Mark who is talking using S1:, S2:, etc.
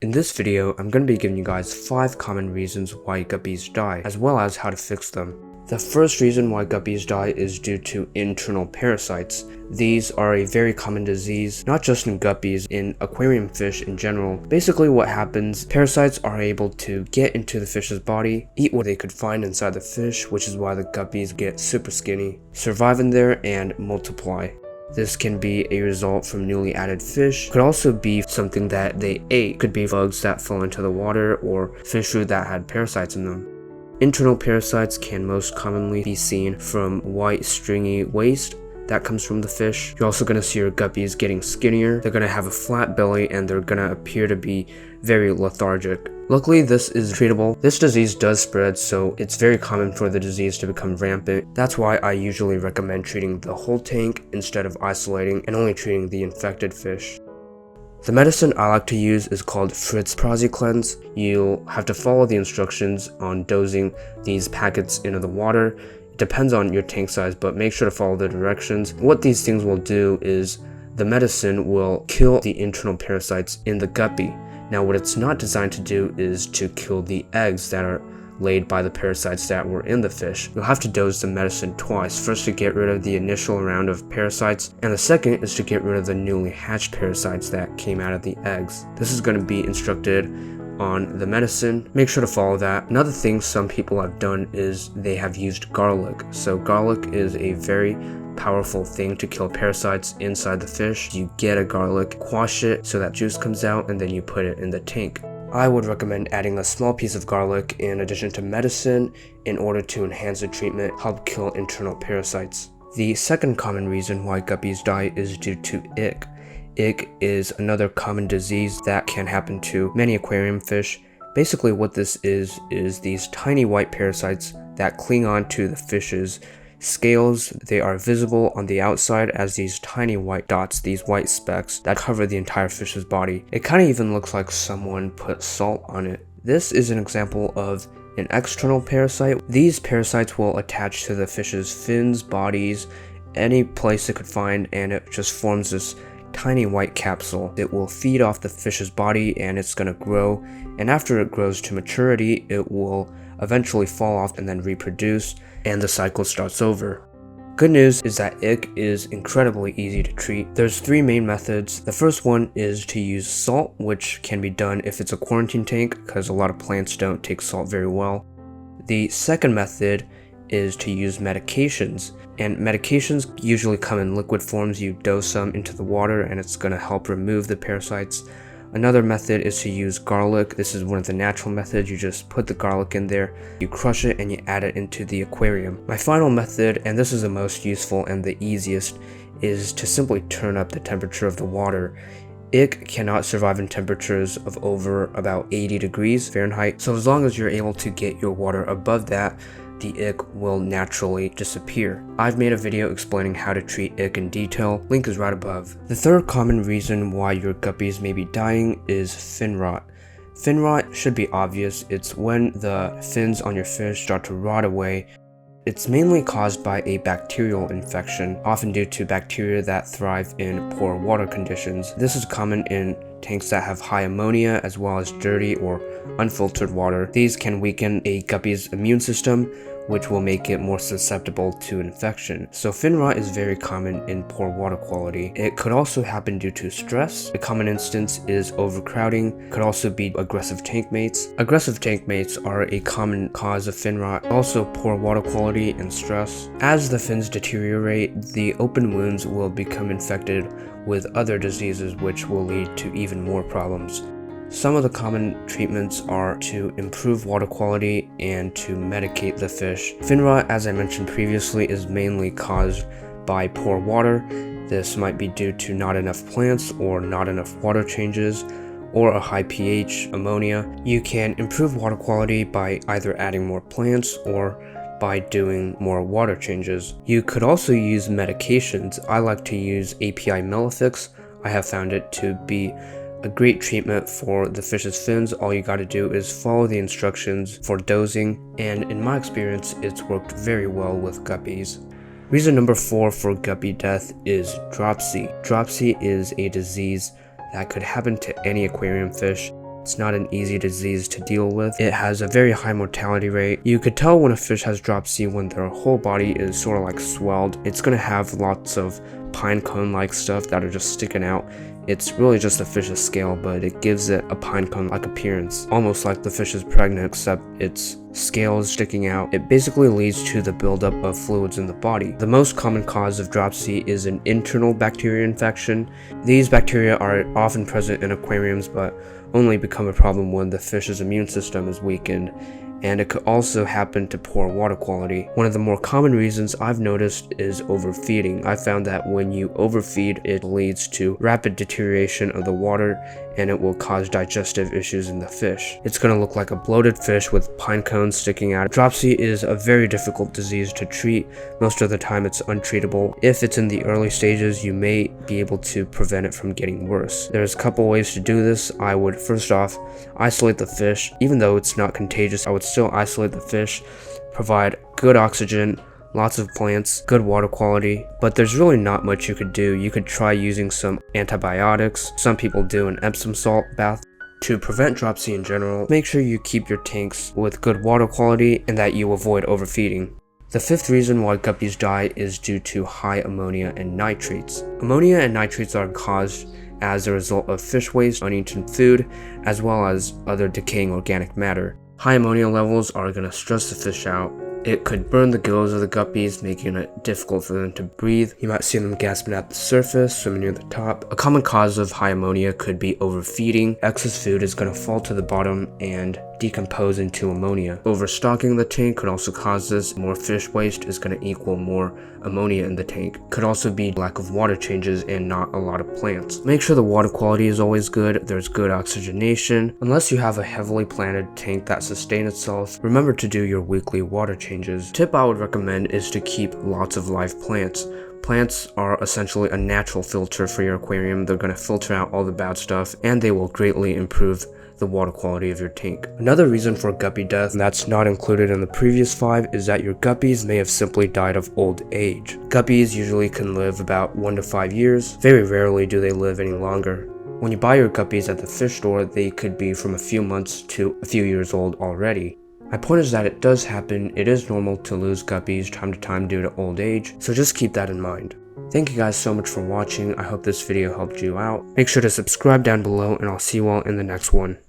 S1: In this video, I'm going to be giving you guys 5 common reasons why guppies die, as well as how to fix them. The first reason why guppies die is due to internal parasites. These are a very common disease, not just in guppies, in aquarium fish in general. Basically what happens, parasites are able to get into the fish's body, eat what they could find inside the fish, which is why the guppies get super skinny, survive in there, and multiply. This can be a result from newly added fish, could also be something that they ate, could be bugs that fell into the water or fish food that had parasites in them. Internal parasites can most commonly be seen from white stringy waste that comes from the fish. You're also going to see your guppies getting skinnier, they're going to have a flat belly, and they're going to appear to be very lethargic. Luckily, this is treatable. This disease does spread, so it's very common for the disease to become rampant. That's why I usually recommend treating the whole tank instead of isolating and only treating the infected fish. The medicine I like to use is called Fritz Cleanse. You'll have to follow the instructions on dosing these packets into the water. It depends on your tank size, but make sure to follow the directions. What these things will do is the medicine will kill the internal parasites in the guppy. Now what it's not designed to do is to kill the eggs that are laid by the parasites that were in the fish. You'll have to dose the medicine twice, first to get rid of the initial round of parasites, and the second is to get rid of the newly hatched parasites that came out of the eggs. This is going to be instructed on the medicine. Make sure to follow that. Another thing some people have done is they have used garlic. So garlic is a very powerful thing to kill parasites inside the fish. You get a garlic, quash it so that juice comes out, and then you put it in the tank. I would recommend adding a small piece of garlic in addition to medicine in order to enhance the treatment, help kill internal parasites. The second common reason why guppies die is due to ick. Ick is another common disease that can happen to many aquarium fish. Basically what this is these tiny white parasites that cling on to the fish's scales. They are visible on the outside as these tiny white dots, these white specks that cover the entire fish's body. It kind of even looks like someone put salt on it. This is an example of an external parasite. These parasites will attach to the fish's fins, bodies, any place it could find, and it just forms this tiny white capsule. It will feed off the fish's body and it's going to grow, and after it grows to maturity, it will eventually fall off and then reproduce, and the cycle starts over. Good news is that ick is incredibly easy to treat. There's 3 main methods. The first one is to use salt, which can be done if it's a quarantine tank because a lot of plants don't take salt very well. The second method is to use medications, and medications usually come in liquid forms. You dose them into the water and it's going to help remove the parasites. Another method is to use garlic. This is one of the natural methods. You just put the garlic in there, you crush it, and you add it into the aquarium. My final method, and this is the most useful and the easiest, is to simply turn up the temperature of the water. Ick cannot survive in temperatures of over about 80 degrees Fahrenheit, so as long as you're able to get your water above that, the ick will naturally disappear. I've made a video explaining how to treat ick in detail, link is right above. The third common reason why your guppies may be dying is fin rot. Fin rot should be obvious. It's when the fins on your fish start to rot away. It's mainly caused by a bacterial infection, often due to bacteria that thrive in poor water conditions. This is common in tanks that have high ammonia as well as dirty or unfiltered water. These can weaken a guppy's immune system, which will make it more susceptible to infection. So fin rot is very common in poor water quality. It could also happen due to stress. A common instance is overcrowding. Could also be aggressive tank mates. Aggressive tank mates are a common cause of fin rot. Also poor water quality and stress. As the fins deteriorate, the open wounds will become infected with other diseases, which will lead to even more problems. Some of the common treatments are to improve water quality and to medicate the fish. Fin rot, as I mentioned previously, is mainly caused by poor water. This might be due to not enough plants or not enough water changes or a high pH, ammonia. You can improve water quality by either adding more plants or by doing more water changes. You could also use medications. I like to use API Melifix. I have found it to be a great treatment for the fish's fins. All you gotta do is follow the instructions for dosing, and in my experience, it's worked very well with guppies. Reason number 4 for guppy death is dropsy. Dropsy is a disease that could happen to any aquarium fish. It's not an easy disease to deal with. It has a very high mortality rate. You could tell when a fish has dropsy when their whole body is sort of like swelled. It's gonna have lots of pine cone like stuff that are just sticking out. It's really just a fish's scale, but it gives it a pine cone like appearance, almost like the fish is pregnant, except its scale is sticking out. It basically leads to the buildup of fluids in the body. The most common cause of dropsy is an internal bacteria infection. These bacteria are often present in aquariums, but only become a problem when the fish's immune system is weakened, and it could also happen to poor water quality. One of the more common reasons I've noticed is overfeeding. I found that when you overfeed, it leads to rapid deterioration of the water, and it will cause digestive issues in the fish. It's going to look like a bloated fish with pine cones sticking out. Dropsy is a very difficult disease to treat. Most of the time it's untreatable. If it's in the early stages, you may be able to prevent it from getting worse. There's a couple ways to do this. I would first off isolate the fish. Even though it's not contagious, I would still isolate the fish, provide good oxygen, lots of plants, good water quality, but there's really not much you could do. You could try using some antibiotics. Some people do an Epsom salt bath. To prevent dropsy in general, make sure you keep your tanks with good water quality and that you avoid overfeeding. The fifth reason why guppies die is due to high ammonia and nitrates. Ammonia and nitrates are caused as a result of fish waste, uneaten food, as well as other decaying organic matter. High ammonia levels are going to stress the fish out. It could burn the gills of the guppies, making it difficult for them to breathe. You might see them gasping at the surface, swimming near the top. A common cause of high ammonia could be overfeeding. Excess food is going to fall to the bottom and decompose into ammonia. Overstocking the tank could also cause this. More fish waste is going to equal more ammonia in the tank. Could also be lack of water changes and not a lot of plants. Make sure the water quality is always good. There's good oxygenation. Unless you have a heavily planted tank that sustains itself, remember to do your weekly water changes. Tip I would recommend is to keep lots of live plants. Plants are essentially a natural filter for your aquarium. They're going to filter out all the bad stuff, and they will greatly improve the water quality of your tank. Another reason for guppy death that's not included in the previous 5 is that your guppies may have simply died of old age. Guppies usually can live about 1 to 5 years. Very rarely do they live any longer. When you buy your guppies at the fish store, they could be from a few months to a few years old already. My point is that it does happen. It is normal to lose guppies time to time due to old age, so just keep that in mind. Thank you guys so much for watching. I hope this video helped you out. Make sure to subscribe down below, and I'll see you all in the next one.